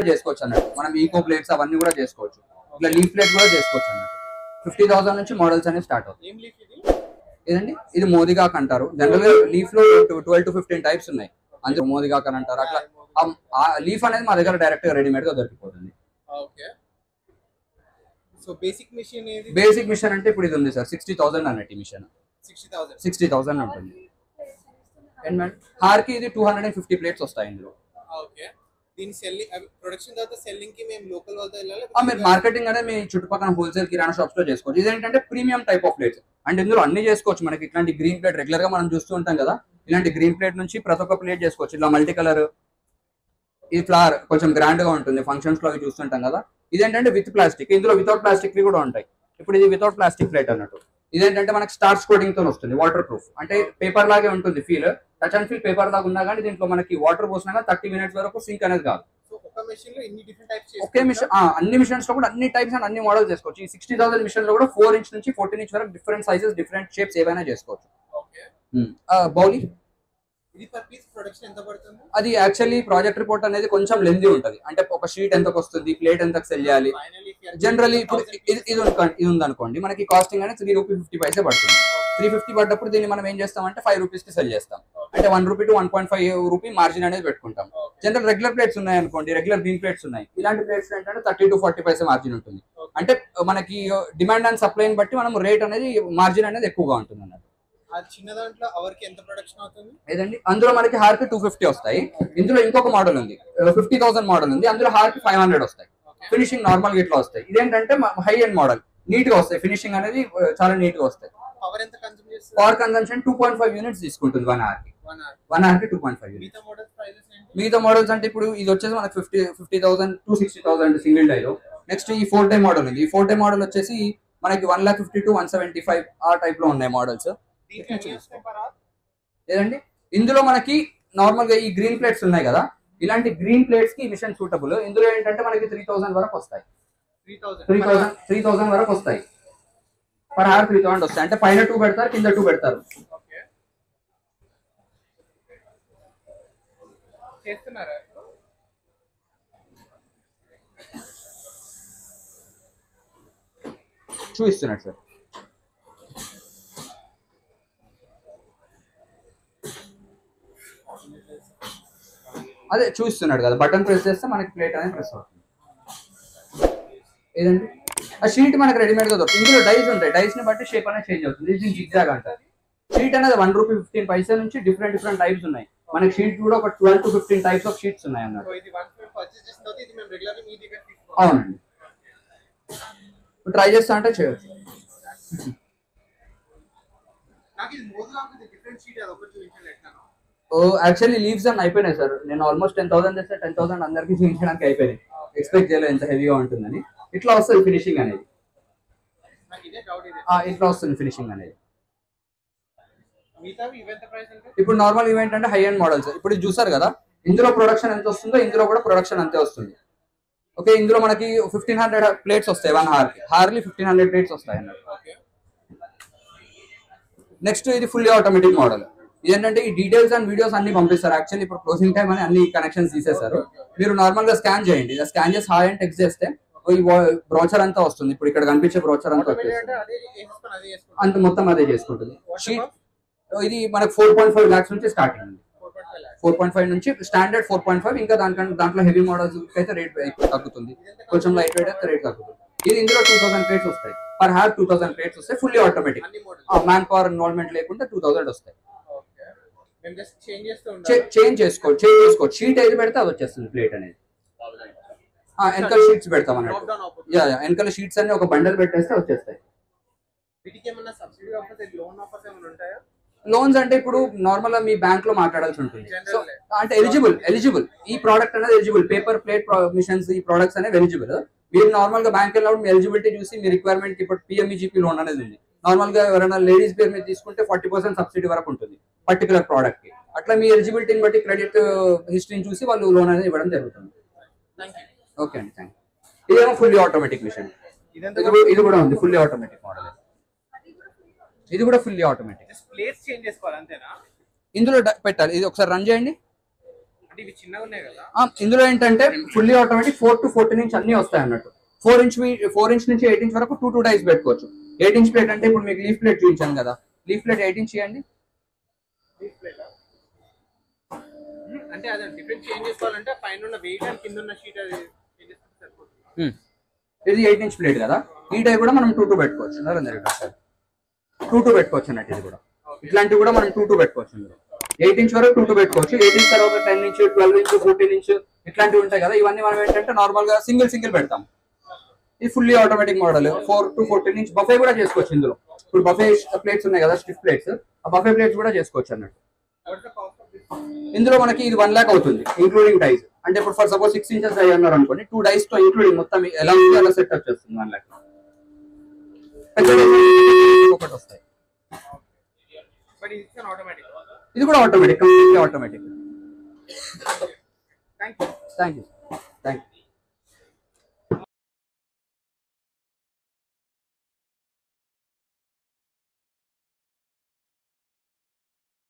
చేసుకోవచ్చు అన్నట్టు. మనం ఈకో ప్లేట్స్ అవన్నీ కూడా చేసుకోవచ్చు. ఇట్లా లీఫ్ ప్లేట్ కూడా చేసుకోవచ్చు అన్నట్టు. 50,000 నుంచి మోడల్స్ అనేవి స్టార్ట్ అవుతాయి. ఇదండి ఇది మోదిగాక్ అంటారు. జనరల్ గా లీఫ్ లో 12 to 15 టైప్స్ ఉన్నాయి. అందులో మోదిగాక్ అని అంటారు. అట్లా లీఫ్ అనేది మా దగ్గర డైరెక్ట్ గా రెడీమేడ్ గా దొరికిపోతుంది. బేసిక్ మిషన్ అంటే ఇప్పుడు ఇది ఉంది సార్ 60,000 అన్నట్టు. ఈ మిషన్ 60,000 ఉంటుంది. అండ్ హార్ కి ఇది 250 ప్లేట్స్ వస్తాయి ఇందులో. మీరు మార్కెటింగ్ అనేది మీ చుట్టుపక్కల హోల్సేల్ కిరాణా షాప్స్ లో చేసుకోవచ్చు. ఇదేంటంటే premium type of plates and ఇందులో అన్ని చేసుకోవచ్చు. మనకి ఇట్లాంటి గ్రీన్ ప్లేట్ రెగ్యులర్ గా మనం చూస్తూ ఉంటాం కదా, ఇలాంటి గ్రీన్ ప్లేట్ నుంచి ప్రతి ఒక్క ప్లేట్ చేసుకోవచ్చు. ఇట్లా మల్టీ కలర్ ఈ ఫ్లవర్ కొంచెం గ్రాండ్ గా ఉంటుంది, ఫంక్షన్స్ లో చూస్తుంటాం కదా. ఇదేంటంటే విత్ ప్లాస్టిక్, ఇందులో వితౌట్ ప్లాస్టిక్ కూడా ఉంటాయి. ఇప్పుడు ఇది వితౌట్ ప్లాస్టిక్ ప్లేట్ అన్నట్టు. ఇదేంటంటే మనకి స్టార్చ్ కోటింగ్ తో వస్తుంది, వాటర్ ప్రూఫ్. అంటే పేపర్ లాగే ఉంటుంది feel, touch and feel paper లాగా ఉన్నా కానీ దీంట్లో మనకి వాటర్ పోసినా 30 minutes వరకు సింక్ అనేది కాదు. ఒకే మిషన్ అన్ని మిషన్స్ లో కూడా అన్ని టైప్స్ అండ్ అన్ని మోడల్స్ చేసుకోవచ్చు. ఈ 60,000 మిషన్ లో కూడా 4 inch నుంచి 14 inch వరకు డిఫరెంట్ సైజెస్ డిఫరెంట్ షేప్స్ ఏవైనా చేసుకోవచ్చు. బౌలీ అది యాక్చువల్లీ ప్రాజెక్ట్ రిపోర్ట్ అనేది కొంచెం లెంతీ ఉంటుంది. అంటే ఒక షీట్ ఎంతకు వస్తుంది, ప్లేట్ ఎంతకు సెల్ చేయాలి. జనరల్లీ ఇప్పుడు ఇది ఉంది అనుకోండి, మనకి కాస్టింగ్ అనేది 3 రూపీ 50 పైసే పడుతుంది. 350 పడ్డప్పుడు దీన్ని మనం ఏం చేస్తామంటే 5 రూపీస్ కి సెల్ చేస్తాం. అంటే 1 రూపీ టు 1.5 రూపీ మార్జిన్ అనేది పెట్టుకుంటాం. జనరల్ రెగ్యులర్ ప్లేట్స్ ఉన్నాయి అనుకోండి, రెగ్యులర్ గ్రీన్ ప్లేట్స్ ఉన్నాయి, ఇలాంటి ప్లేట్స్ ఏంటంటే 30 to 40 పైసే మార్జిన్ ఉంటుంది. అంటే మనకి డిమాండ్ అండ్ సప్లై బట్టి మనం రేట్ అనేది మార్జిన్ అనేది ఎక్కువగా ఉంటుంది అన్నట్టు. లేదండి అందులో మనకి హార్ కి 250 వస్తాయి. ఇందులో ఇంకొక మోడల్ ఉంది 50,000 మోడల్ ఉంది, అందులో హార్ కి 500 వస్తాయి. ఫినిషింగ్ నార్మల్ గా ఇట్లా వస్తాయి. ఇదేంటంటే హై ఎండ్ మోడల్, నీట్ గా వస్తాయి. ఫినిషింగ్ అనేది చాలా నీట్ గా వస్తాయి. పవర్ కన్సంప్షన్ 2.5 యూనిట్స్ తీసుకుంటుంది 1 hour కి. 1 hour కి 2.5 యూనిట్స్. మిగతా మోడల్స్ అంటే ఇప్పుడు ఇది వచ్చేసి మనకి 50,000 to 60,000 సింగిల్ డైలో. నెక్స్ట్ ఈ 4 టై మోడల్ ఉంది. ఈ 4 టై మోడల్ వచ్చేసి మనకి 150 to 175 ఆ టైప్ లో ఉన్నాయి మోడల్స్. లేదండి ఇందులో మనకి నార్మల్ గా ఈ గ్రీన్ ప్లేట్స్ ఉన్నాయి కదా, ఇలాంటి గ్రీన్ ప్లేట్స్ కి మిషన్ సూటబుల్. ఇందులో ఏంటంటే మనకి 3,000 వరకు వస్తాయి. 3,000 వరకు వస్తాయి. పర్ హార్ 3,000 వస్తాయి. అంటే పైన 2 పెడతారు, కింద 2 పెడతారు. చూపిస్తున్నాడు సార్. అదే చూస్తున్నాడు కదా, బటన్ ప్రెస్ చేస్తే మనకి ప్లేట్ అనేది ప్రెస్ అవుతుంది. ఏదండి ఆ షీట్ మనకి రెడీమేడ్ గా దొరుకుతుంది. ఇందులో డైస్ ఉంటాయి, డైస్ ని బట్టి షేప్ అనేది చేంజ్ అవుతుంది. ఇది జిగ్జాగ్ అంటారు. షీట్ అనేది 1 రూపీ 15 పైసా నుంచి డిఫరెంట్ టైప్స్ ఉన్నాయి. మనకి షీట్ కూడా ఒక 12 to 15 టైప్స్ ఆఫ్ షీట్స్ ఉన్నాయి అన్నమాట. అవునండి ట్రై చేస్తా అంటే చేయొచ్చు. యాక్చువల్లీ లీవ్స్ అని అయిపోయినాయి సార్. నేను ఆల్మోస్ట్ 10,000 చేస్తే 10,000 అందరికి చూపించడానికి అయిపోయినాయి. ఎక్స్పెక్ట్ చేయలేదు ఎంత హెవీగా ఉంటుందని. ఇట్లా వస్తుంది ఫినిషింగ్ అనేది, ఇట్లా వస్తుంది ఫినిషింగ్ అనేది. ఇప్పుడు నార్మల్ ఈవెంట్ అంటే హై ఎండ్ మోడల్స్. ఇప్పుడు చూసారు కదా, ఇందులో ప్రొడక్షన్ ఎంత వస్తుందో ఇందులో కూడా ప్రొడక్షన్ అంతే వస్తుంది. ఓకే ఇందులో మనకి 1500 ప్లేట్స్ వస్తాయి 1 hour కి. హార్లీ 1500 ప్లేట్స్ వస్తాయి అన్నట్టు. నెక్స్ట్ ఇది ఫుల్లీ ఆటోమేటిక్ మోడల్. ఏంటంటే ఈ డీటెయిల్స్ అండ్ వీడియోస్ అన్ని పంపిస్తారు. యాక్చువల్లీ ఇప్పుడు క్లోజింగ్ టైం అని అన్ని కనెక్షన్స్ తీసేస్తారు. మీరు నార్మల్ గా స్కాన్ చేయండి, స్కాన్ చేసి హాయ్ అని టెక్స్ట్ చేస్తే ఈ బ్రోచర్ అంతా వస్తుంది. ఇప్పుడు ఇక్కడ కనిపించే బ్రోచర్ అంతా అంత మొత్తం అదే చేసుకుంటుంది. షీట్ ఇది మనకు 4.5 lakhs నుంచి స్టార్టింగ్ ఉంది. 4.5 నుంచి స్టాండర్డ్ 4.5. ఇంకా దాంట్లో హెవీ మోడల్స్ అయితే రేట్ తగ్గుతుంది, కొంచెం లైట్ వెయిట్ అయితే రేట్ తగ్గుతుంది. ఇది ఇందులో 2,000 ప్లేట్స్ వస్తాయి. పర్ హార్ 2,000 ప్లేట్స్ వస్తాయి. Fully automatic, man power involvement లేకుండా 2,000 వస్తాయి. చేంజ్ చేసుకోవచ్చు. షీట్ ఏది పెడితే అది వచ్చేస్తుంది ప్లేట్ అనేది. వెనకాల షీట్స్ పెడతాం అన్నట్టు. వెనకాల షీట్స్ అన్ని ఒక బండల్ పెట్టేస్తే వచ్చేస్తాయి. లోన్స్ అంటే ఇప్పుడు నార్మల్ గా మీ బ్యాంక్ లో మాట్లాడాల్సి ఉంటుంది. సో అంటే ఎలిజిబుల్ ఈ ప్రోడక్ట్ అనేది ఎలిజిబుల్. పేపర్ ప్లేట్ మిషన్స్ ఈ ప్రొడక్ట్స్ అనేవి ఎలిజిబుల్. మీరు నార్మల్ గా బ్యాంక్ వెళ్ళినప్పుడు మీ ఎలిజిబిలిటీ చూసి మీ రిక్వైర్మెంట్ ఇప్పుడు పిఎంఈజీపీ లోన్ అనేది ఉంది. నార్మల్ గా ఎవరైనా లేడీస్ పేరు మీద తీసుకుంటే 40% సబ్సిడీ వరకు ఉంటుంది పర్టికులర్ ప్రోడక్ట్ కి. అట్లా మీ ఎలిజిబిలిటీని బట్టి క్రెడిట్ హిస్టరీని చూసి వాళ్ళు లోన్ అనేది ఇవ్వడం జరుగుతుంది. ఓకే అండి, థ్యాంక్ యూ. ఇదేమో ఫుల్లీ ఆటోమేటిక్ మిషన్. ఇది కూడా ఉంది ఫుల్లీ ఆటోమేటిక్ మోడల్. ఇది కూడా ఫుల్లీ ఆటోమేటిక్. ఇందులో పెట్టాలి. ఇది ఒకసారి రన్ చేయండి. ఇందులో ఏంటంటే ఫుల్లీ ఆటోమేటిక్ 4 to 14 ఇంచ్ అన్ని వస్తాయి అన్నట్టు. 4 ఇంచ్ నుంచి 8 ఇంచ్ వరకు 2 డైస్ పెట్టుకోవచ్చు. 8 ఇంచ్ ప్లేట్ అంటే ఇప్పుడు మీకు లీఫ్ ప్లేట్ చూపించాను కదా, లీఫ్ ప్లేట్ 8 ఇంచ్ ఇవ్వండి. అంటే అదే డిఫరెంట్ చేంజ్ చేసుకోవాలంటే పైన ఉన్న వెయిట్ అండ్ కింద ఉన్న షీట్ అది ఇది 8 ఇంచ్ ప్లేట్ కదా, ఈ టైప్ కూడా మనం 2 పెట్టుకోవచ్చు. 2 పెట్టుకోవచ్చు అన్నట్టు. ఇది కూడా ఇట్లాంటివి కూడా మనం 2 పెట్టుకోవచ్చు. ఇందులో 8 ఇంచ్ వరకు 2 పెట్టుకోవచ్చు. 8 ఇంచ్ తర్వాత 10 ఇంచ్, 12 ఇంచ్, 14 ఇంచ్ ఇట్లాంటివి ఉంటాయి కదా, ఇవన్నీ మనం ఏంటంటే నార్మల్ గా సింగిల్ పెడతాం. ఇది fully automatic model. 4 to 14 inch buffet కూడా చేసుకోవచ్చు. ఇందులో ఇప్పుడు బఫే ప్లేట్స్ ఉన్నాయి కదా, స్టిఫ్ ప్లేట్స్, ఆ బఫే ప్లేట్స్ కూడా చేసుకోవచ్చు అన్నట్టు. ఇందులో మనకి ఇది 1 lakh అవుతుంది ఇంక్లూడింగ్ డైస్. అంటే ఇప్పుడు ఫర్ సపోజ్ 6 ఇంచెస్ డై అన్నారు అనుకోండి, 2 డైస్ తో ఇంక్లూడింగ్ మొత్తం ఎలా ఉంది అలా సెట్ అప్ చేస్తుంది 1 lakh. ఒకటి వస్తాయి. ఇది కూడా automatic, completely automatic. Thank you.